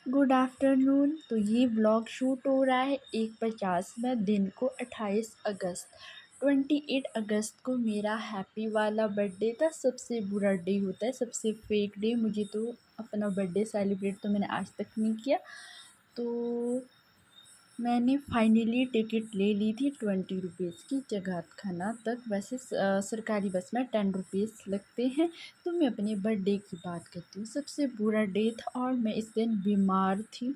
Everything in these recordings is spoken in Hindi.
Good afternoon. तो ये व्लॉग शूट हो रहा है 1:50 में, दिन को 28 अगस्त। 28 अगस्त को मेरा हैप्पी वाला बर्थडे था। सबसे बुरा डे होता है, सबसे फेक डे। मुझे तो अपना बर्थडे सेलिब्रेट तो मैंने आज तक नहीं किया। तो मैंने फाइनली टिकट ले ली थी 20 रुपीज़ की जगातखाना तक। वैसे सरकारी बस में 10 रुपीज़ लगते हैं। तो मैं अपने बर्थडे की बात करती हूँ। सबसे बुरा डे था और मैं इस दिन बीमार थी।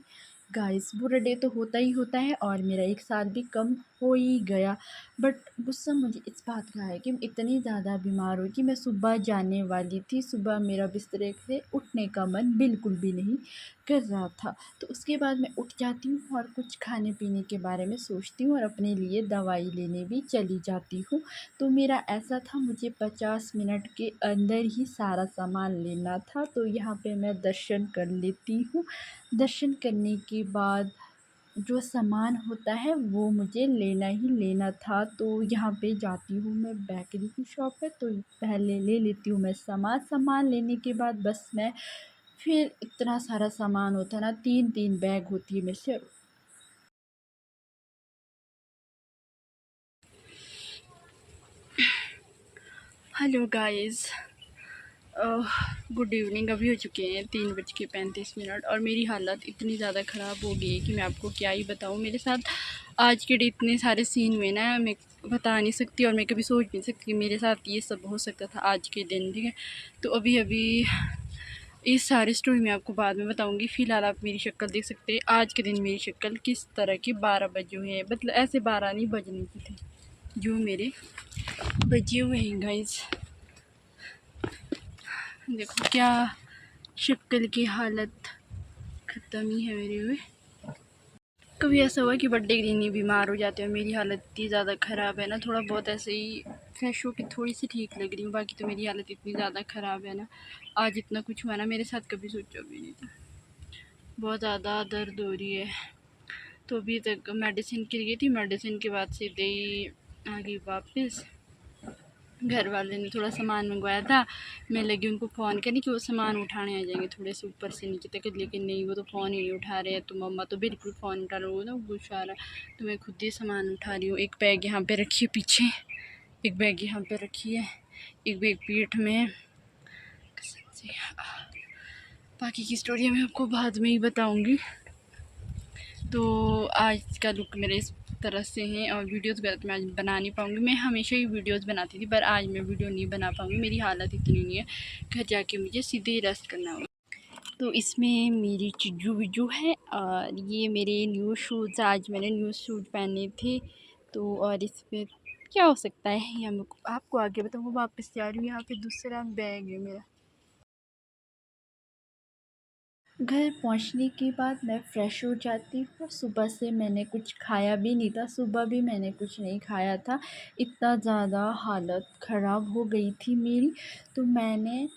गाइस, बुरा डे तो होता ही होता है और मेरा 1 साल भी कम हो ही गया। बट गुस्सा मुझे इस बात का है कि मैं इतनी ज़्यादा बीमार हुई कि मैं सुबह जाने वाली थी। सुबह मेरा बिस्तर से उठने का मन बिल्कुल भी नहीं कर रहा था। तो उसके बाद मैं उठ जाती हूँ और कुछ खाने पीने के बारे में सोचती हूँ और अपने लिए दवाई लेने भी चली जाती हूँ। तो मेरा ऐसा था, मुझे 50 मिनट के अंदर ही सारा सामान लेना था। तो यहाँ पे मैं दर्शन कर लेती हूँ। दर्शन करने के बाद जो सामान होता है वो मुझे लेना ही लेना था। तो यहाँ पे जाती हूँ मैं, बेकरी की शॉप है, तो पहले ले लेती हूँ मैं सामान लेने के बाद बस मैं फिर इतना सारा सामान होता है ना, 3-3 बैग होती है मेरे से। Hello guys, good evening. अभी हो चुके हैं 3:35 और मेरी हालत इतनी ज़्यादा ख़राब हो गई है कि मैं आपको क्या ही बताऊँ। मेरे साथ आज के डे इतने सारे सीन हुए ना, मैं बता नहीं सकती और मैं कभी सोच भी नहीं सकती मेरे साथ ये सब हो सकता था आज के दिन। ठीक है, तो अभी अभी इस सारी स्टोरी मैं आपको बाद में बताऊंगी। फ़िलहाल आप मेरी शक्ल देख सकते हैं। आज के दिन मेरी शक्ल किस तरह की 12 बजे हुए हैं, मतलब ऐसे 12 नहीं बजने की थी जो मेरे बजे हुए हैं। गाइस देखो क्या शक्ल की हालत ख़त्म ही है मेरी हुए। कभी ऐसा हुआ कि बर्थडे के दिन ही बीमार हो जाते हैं। मेरी हालत इतनी ज़्यादा ख़राब है ना, थोड़ा बहुत ऐसे ही फ्रेश हो के थोड़ी सी ठीक लग रही हूँ, बाकी तो मेरी हालत इतनी ज़्यादा ख़राब है ना। आज इतना कुछ हुआ ना मेरे साथ, कभी सोचा भी नहीं था। बहुत ज़्यादा दर्द हो रही है। तो अभी तक मेडिसिन के लिए गई थी, मेडिसिन के बाद सीधे ही आ गई वापस। घर वाले ने थोड़ा सामान मंगवाया था, मैं लगी उनको फ़ोन करने कि वो सामान उठाने आ जाएंगे थोड़े से ऊपर से नीचे तक, लेकिन नहीं, वो तो फ़ोन ही नहीं उठा रहे हैं। तो मम्मा तो बिल्कुल फ़ोन उठा रहे हो ना, गुस्सा आ रहा है। तो मैं खुद ही सामान उठा रही हूँ। एक बैग यहाँ पे रखी है पीछे, एक बैग यहाँ पे रखी है, एक बैग पीठ में। बाकी की स्टोरी मैं आपको बाद में ही बताऊँगी। तो आज का लुक मेरे इस तरह से हैं और वीडियोस वगैरह तो मैं आज बना नहीं पाऊँगी। मैं हमेशा ही वीडियोस बनाती थी, पर आज मैं वीडियो नहीं बना पाऊँगी, मेरी हालत इतनी नहीं है। घर जाके मुझे सीधे रेस्ट करना होगा। तो इसमें मेरी चिज्जू विज्जू है और ये मेरे न्यू शूज़, आज मैंने न्यू शूज़ पहने थे। तो और इसमें क्या हो सकता है ये मैं आपको आगे बताऊँगा। वापस जा रही हूँ, यहाँ पे दूसरा बैग है मेरा। घर पहुंचने के बाद मैं फ़्रेश हो जाती हूँ। सुबह से मैंने कुछ खाया भी नहीं था, सुबह भी मैंने कुछ नहीं खाया था। इतना ज़्यादा हालत ख़राब हो गई थी मेरी। तो मैंने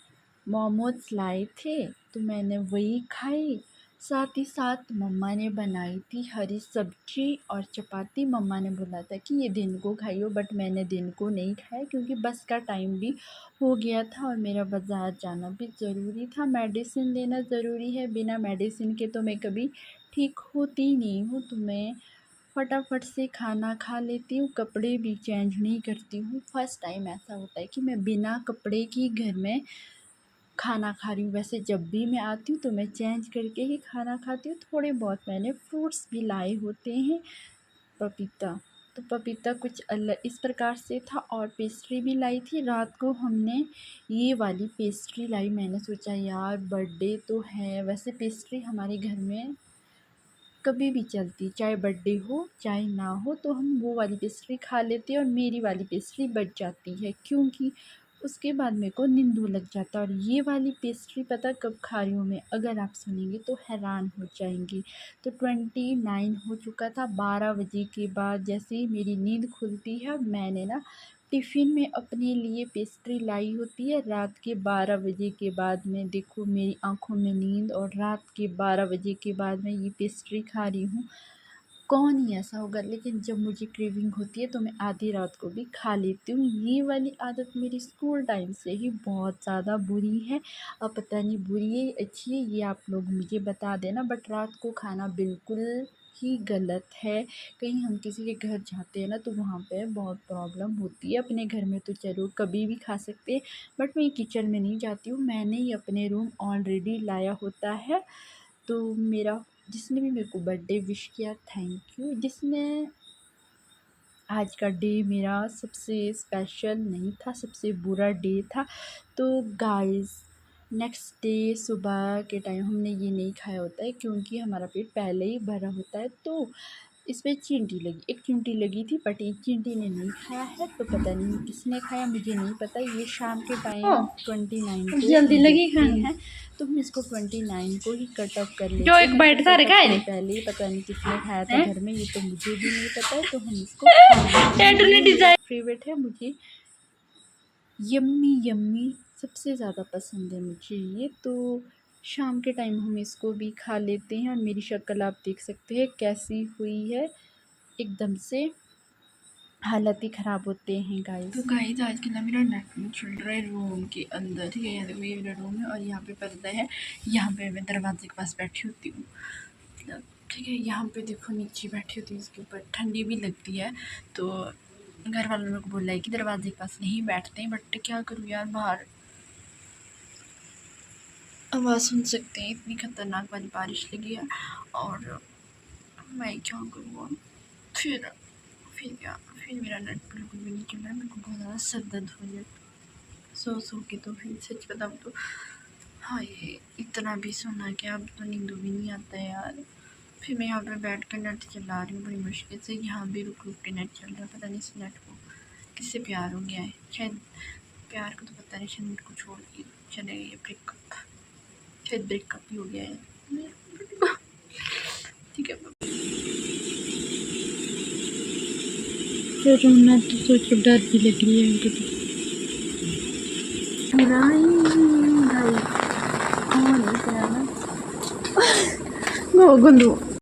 मोमोज़ लाए थे, तो मैंने वही खाए। साथ ही साथ मम्मा ने बनाई थी हरी सब्ज़ी और चपाती। मम्मा ने बोला था कि ये दिन को खाइयो, बट मैंने दिन को नहीं खाया क्योंकि बस का टाइम भी हो गया था और मेरा बाज़ार जाना भी ज़रूरी था। मेडिसिन लेना ज़रूरी है, बिना मेडिसिन के तो मैं कभी ठीक होती ही नहीं हूँ। तो मैं फटाफट से खाना खा लेती हूँ, कपड़े भी चेंज नहीं करती हूँ। फर्स्ट टाइम ऐसा होता है कि मैं बिना कपड़े की घर में खाना खा रही हूँ। वैसे जब भी मैं आती हूँ तो मैं चेंज करके ही खाना खाती हूँ। थोड़े बहुत मैंने फ्रूट्स भी लाए होते हैं। पपीता, तो पपीता कुछ अलग इस प्रकार से था और पेस्ट्री भी लाई थी। रात को हमने ये वाली पेस्ट्री लाई। मैंने सोचा यार बर्थडे तो है, वैसे पेस्ट्री हमारे घर में कभी भी चलती, चाहे बर्थडे हो चाहे ना हो, तो हम वो वाली पेस्ट्री खा लेते हैं और मेरी वाली पेस्ट्री बच जाती है क्योंकि उसके बाद मेरे को नींदू लग जाता है। और ये वाली पेस्ट्री पता कब खा रही हूँ मैं, अगर आप सुनेंगे तो हैरान हो जाएंगे। तो 29 हो चुका था। 12 बजे के बाद जैसे ही मेरी नींद खुलती है, मैंने ना टिफ़िन में अपने लिए पेस्ट्री लाई होती है। रात के 12 बजे के बाद में देखो मेरी आँखों में नींद, और रात के 12 बजे के बाद मैं ये पेस्ट्री खा रही हूँ। कौन ही ऐसा होगा, लेकिन जब मुझे क्रेविंग होती है तो मैं आधी रात को भी खा लेती हूँ। ये वाली आदत मेरी स्कूल टाइम से ही बहुत ज़्यादा बुरी है। अब पता नहीं बुरी है अच्छी है, ये आप लोग मुझे बता देना। बट रात को खाना बिल्कुल ही गलत है। कहीं हम किसी के घर जाते हैं ना तो वहाँ पे बहुत प्रॉब्लम होती है। अपने घर में तो चलो कभी भी खा सकते हैं, बट मैं किचन में नहीं जाती हूँ। मैंने ही अपने रूम ऑलरेडी लाया होता है। तो मेरा जिसने भी मेरे को बर्थडे विश किया, थैंक यू। जिसने आज का डे मेरा सबसे स्पेशल नहीं था, सबसे बुरा डे था। तो गाइस नेक्स्ट डे सुबह के टाइम हमने ये नहीं खाया होता है, क्योंकि हमारा पेट पहले ही भरा होता है। तो इसमें चींटी लगी, एक चींटी लगी थी, बट एक चींटी ने नहीं खाया है। तो पता नहीं किसने खाया, मुझे नहीं पता। ये शाम के टाइम 29 को जल्दी हम लगी देखते खाने हैं। तो हम इसको 29 को ही कट ऑफ कर जो लेते एक हैं। बाइट तो सारे कट ऑफ खाए से थे पहले ही पता नहीं किसने खाया था हैं घर में, ये तो मुझे भी नहीं पता है। तो हम इसको खा लेते हैं। टैटू ने ये मेरा डिजाइन फेवरेट है, मुझे यम्मी यम्मी सबसे ज़्यादा पसंद है मुझे ये। तो शाम के टाइम हम इसको भी खा लेते हैं। और मेरी शक्ल आप देख सकते हैं कैसी हुई है, एकदम से हालत ही ख़राब होते हैं गाइस। तो गाइस आज के ना मेरा नेटफ्लिक्स चल रहा है रूम के अंदर, ठीक है। यहाँ देखो ये मेरा रूम है और यहाँ पे पर्दा है। यहाँ पे मैं दरवाजे के पास बैठी होती हूँ, मतलब ठीक है। यहाँ पे देखो नीचे बैठी होती हूँ, इसके ऊपर ठंडी भी लगती है। तो घर वालों ने मेरे को बोला है कि दरवाजे के पास नहीं बैठते हैं, बट क्या करूँ यार, बाहर आवाज़ सुन सकते हैं, इतनी ख़तरनाक वाली बारिश लगी है। और मैं क्या करूँ फिर क्या, फिर मेरा नेट बिल्कुल भी नहीं चल रहा है। मेरे को बहुत ज़्यादा सर दर्द हो रहा है सो के। तो फिर सच बताऊँ तो हाँ, ये इतना भी सोना कि अब तो नींद भी नहीं आता है यार। फिर मैं यहाँ पे बैठ कर नेट चला रही हूँ बड़ी मुश्किल से। यहाँ भी रुक रुक के नेट चल रहा है। पता नहीं इस नेट को किससे प्यार हो गया है, शायद प्यार को तो पता नहीं, शायद मेरे को छोड़ के चले गए। ब्रेकअप, शायद ब्रेकअप ही हो गया है, ठीक है। तो रोना तो सोचो डर भी लग रही है हमको तो। गो गुंदू